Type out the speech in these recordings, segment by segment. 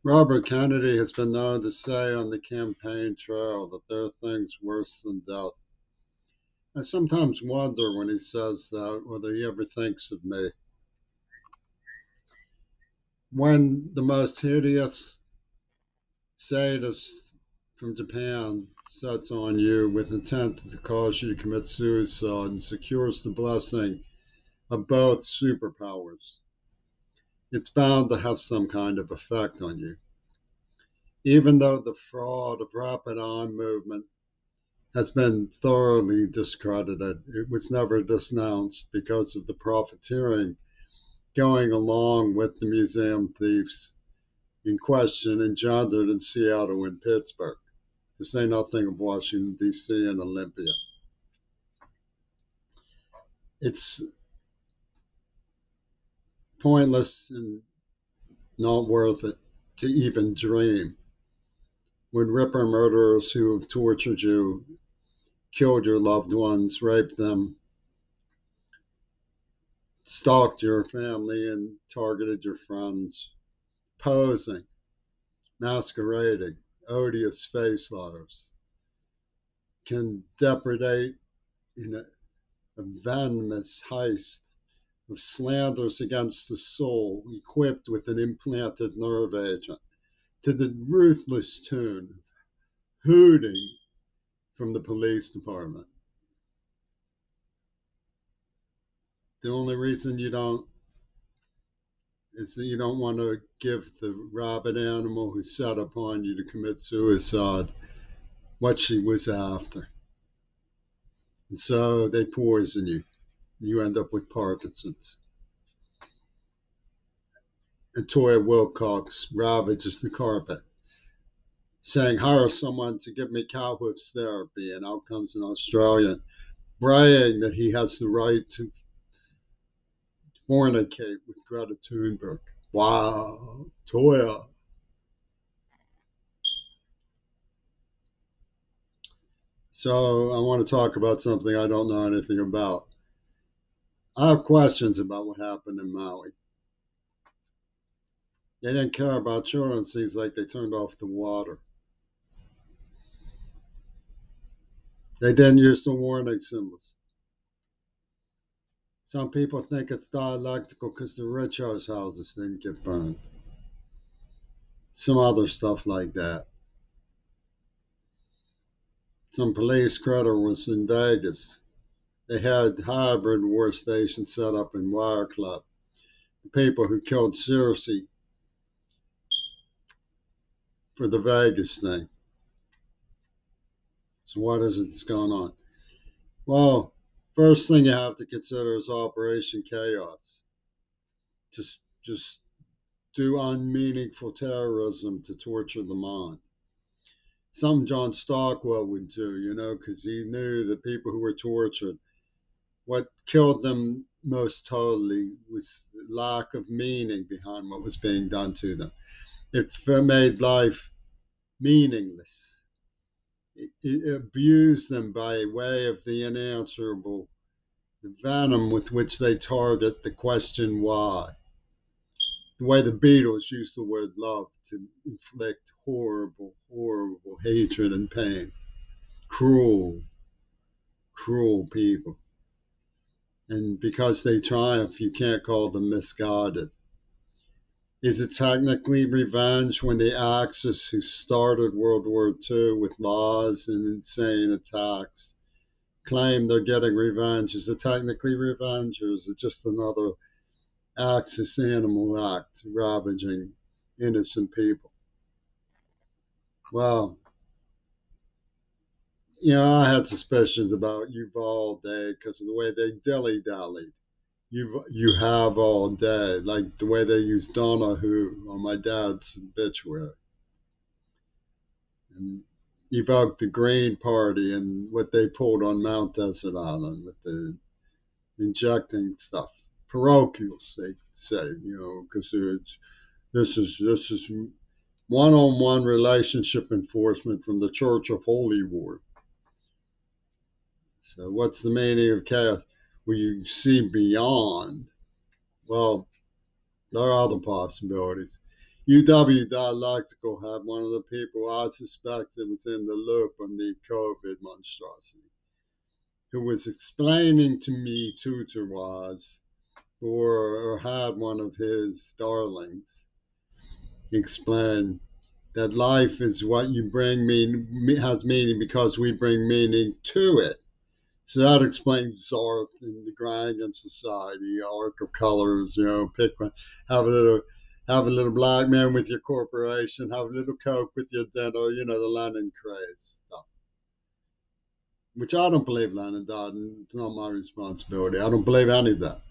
Robert Kennedy has been known to say on the campaign trail that there are things worse than death. I sometimes wonder when he says that whether he ever thinks of me. When the most hideous sadist from Japan sets on you with intent to cause you to commit suicide and secures the blessing of both superpowers, it's bound to have some kind of effect on you. Even though the fraud of rapid eye movement has been thoroughly discredited. It was never denounced because of the profiteering going along with the museum thieves in question engendered in Seattle and Pittsburgh, to say nothing of Washington, D.C. and Olympia. It's pointless and not worth it to even dream when Ripper murderers who have tortured you, killed your loved ones, raped them, stalked your family, and targeted your friends, posing, masquerading, odious face layers, can depredate in a venomous heist of slanders against the soul equipped with an implanted nerve agent to the ruthless tune of hooting from the police department. The only reason you don't is that you don't want to give the rabid animal who set upon you to commit suicide what she was after. And so they poison you. You end up with Parkinson's. And Toya Wilcox ravages the carpet, saying, hire someone to give me cow hooves therapy, and out comes an Australian, braying that he has the right to fornicate with Greta Thunberg. Wow, Toya. So I want to talk about something I don't know anything about. I have questions about what happened in Maui. They didn't care about children. It seems like they turned off the water. They didn't use the warning symbols. Some people think it's dialectical because the rich houses didn't get burned. Some other stuff like that. Some police critter was in Vegas. They had hybrid war stations set up in Wire Club. The people who killed Circe for the Vegas thing. So what is it that's going on? Well, first thing you have to consider is Operation Chaos. Just do unmeaningful terrorism to torture the mind. Something John Stockwell would do, because he knew the people who were tortured, what killed them most totally was the lack of meaning behind what was being done to them. It made life meaningless. It abused them by way of the unanswerable, the venom with which they target the question why. The way the Beatles used the word love to inflict horrible, horrible hatred and pain. Cruel, cruel people. And because they triumph, you can't call them misguided. Is it technically revenge when the Axis, who started World War II with laws and insane attacks, claim they're getting revenge? Is it technically revenge, or is it just another Axis animal act ravaging innocent people? Well, I had suspicions about Uvalde because of the way they dilly-dallied. You have all day, like the way they use Donahue on my dad's obituary, and evoked the Green Party and what they pulled on Mount Desert Island with the injecting stuff, parochials, they say, because this is one-on-one relationship enforcement from the Church of Holy War. So what's the meaning of chaos? Well, you see beyond. Well, there are other possibilities. UW Dialectical had one of the people I suspected was in the loop on the COVID monstrosity, who was explaining to me, tutor was, or had one of his darlings explain that life is what you bring has meaning because we bring meaning to it. So that explains art in the Grangan Society, art of colors, pick one, have a little black man with your corporation, have a little Coke with your dinner, the Lenin craze stuff. Which I don't believe Lenin died, and it's not my responsibility. I don't believe any of that.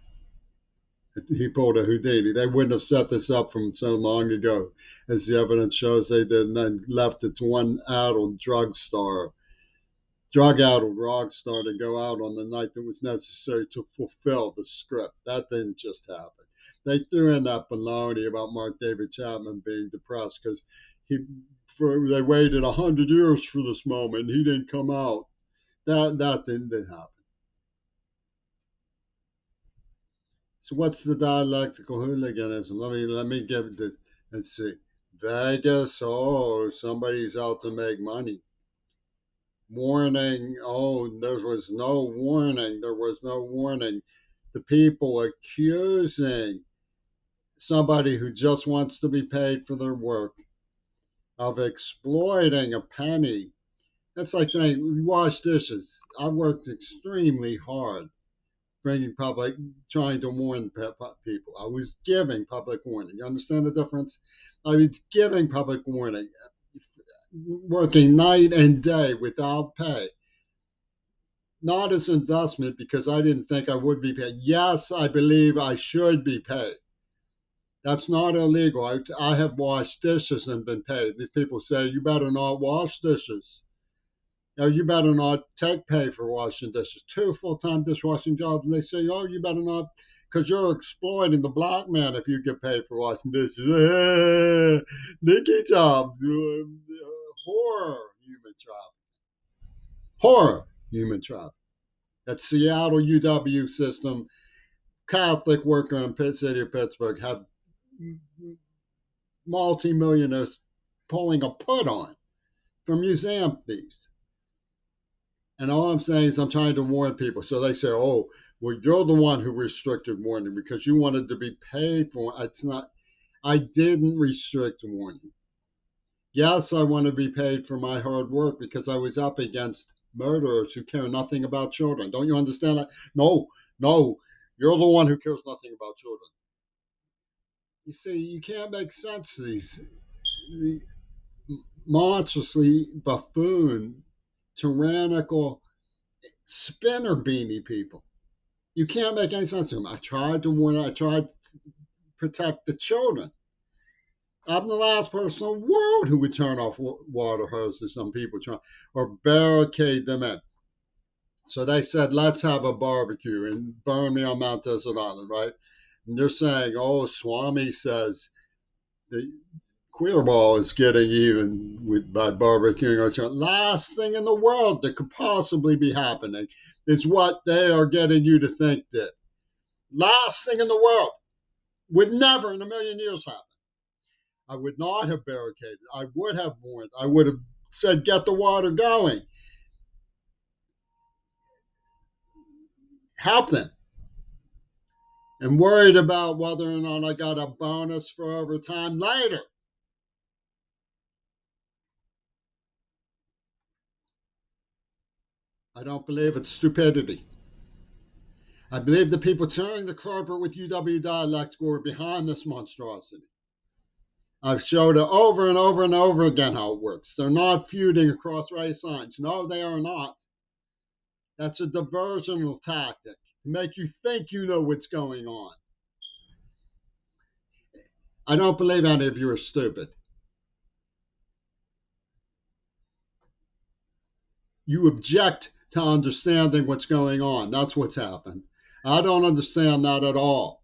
He pulled a Houdini. They wouldn't have set this up from so long ago, as the evidence shows they did, and then left it to one addled drug-addled rock star to go out on the night that was necessary to fulfill the script. That didn't just happen. They threw in that baloney about Mark David Chapman being depressed because they waited 100 years for this moment. He didn't come out. That didn't happen. So what's the dialectical hooliganism? Let me give it. Let's see. Vegas. Oh, somebody's out to make money. Warning. Oh, there was no warning. There was no warning. The people accusing somebody who just wants to be paid for their work of exploiting a penny. That's like saying, we wash dishes. I worked extremely hard trying to warn people. I was giving public warning. You understand the difference? I was giving public warning, working night and day without pay. Not as investment because I didn't think I would be paid. Yes, I believe I should be paid. That's not illegal. I have washed dishes and been paid. These people say, you better not wash dishes. You better not take pay for washing dishes. 2 full-time dishwashing jobs, and they say, oh, you better not, because you're exploiting the black man if you get paid for washing dishes. Nicky jobs, horror human trafficking. Horror human trafficking. That Seattle UW system, Catholic worker in Pitt City of Pittsburgh have multi-millionaires pulling a put on from museum thieves. And all I'm saying is I'm trying to warn people. So they say, oh, well, you're the one who restricted warning because you wanted to be paid for it. It's not, I didn't restrict warning. Yes, I want to be paid for my hard work because I was up against murderers who care nothing about children. Don't you understand that? No, you're the one who cares nothing about children. You see, you can't make sense of these monstrously buffoon, tyrannical, spinner beanie people. You can't make any sense of them. I tried to warn, I tried to protect the children. I'm the last person in the world who would turn off water hoses on people trying or barricade them in. So they said, let's have a barbecue and burn me on Mount Desert Island, right? And they're saying, oh, Swami says the queer ball is getting even by barbecuing our children. Last thing in the world that could possibly be happening is what they are getting you to think that. Last thing in the world would never in a million years happen. I would not have barricaded. I would have warned. I would have said, get the water going. Help them. And worried about whether or not I got a bonus for overtime later. I don't believe it's stupidity. I believe the people tearing the carpet with UW Dialectical were behind this monstrosity. I've showed it over and over and over again how it works. They're not feuding across race lines. No, they are not. That's a diversional tactic to make you think you know what's going on. I don't believe any of you are stupid. You object to understanding what's going on. That's what's happened. I don't understand that at all.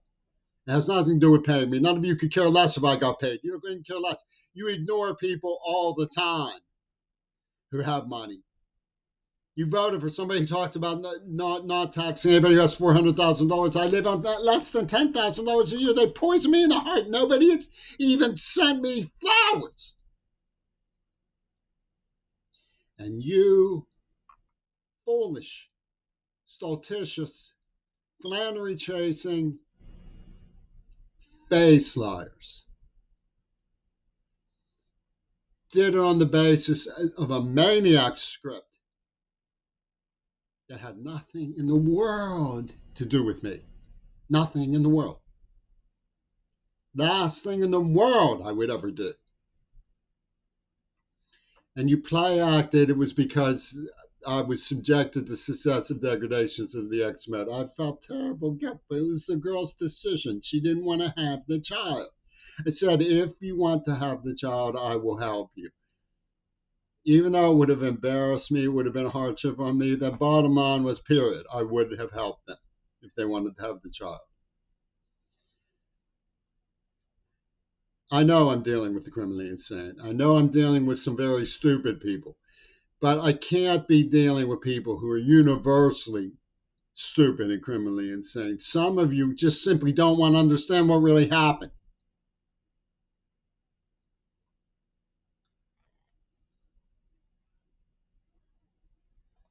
It has nothing to do with paying me. None of you could care less if I got paid. You don't even care less. You ignore people all the time who have money. You voted for somebody who talked about not taxing anybody who has $400,000. I live on that less than $10,000 a year. They poison me in the heart. Nobody has even sent me flowers. And you, foolish, stultitious, Flannery chasing face liars, did it on the basis of a maniac script that had nothing in the world to do with me. Nothing in the world. Last thing in the world I would ever do. And you play acted it was because I was subjected to successive degradations of the X-Men. I felt terrible guilt, but it was the girl's decision. She didn't want to have the child. I said, if you want to have the child, I will help you. Even though it would have embarrassed me, it would have been a hardship on me, the bottom line was, period, I would have helped them if they wanted to have the child. I know I'm dealing with the criminally insane. I know I'm dealing with some very stupid people. But I can't be dealing with people who are universally stupid and criminally insane. Some of you just simply don't want to understand what really happened.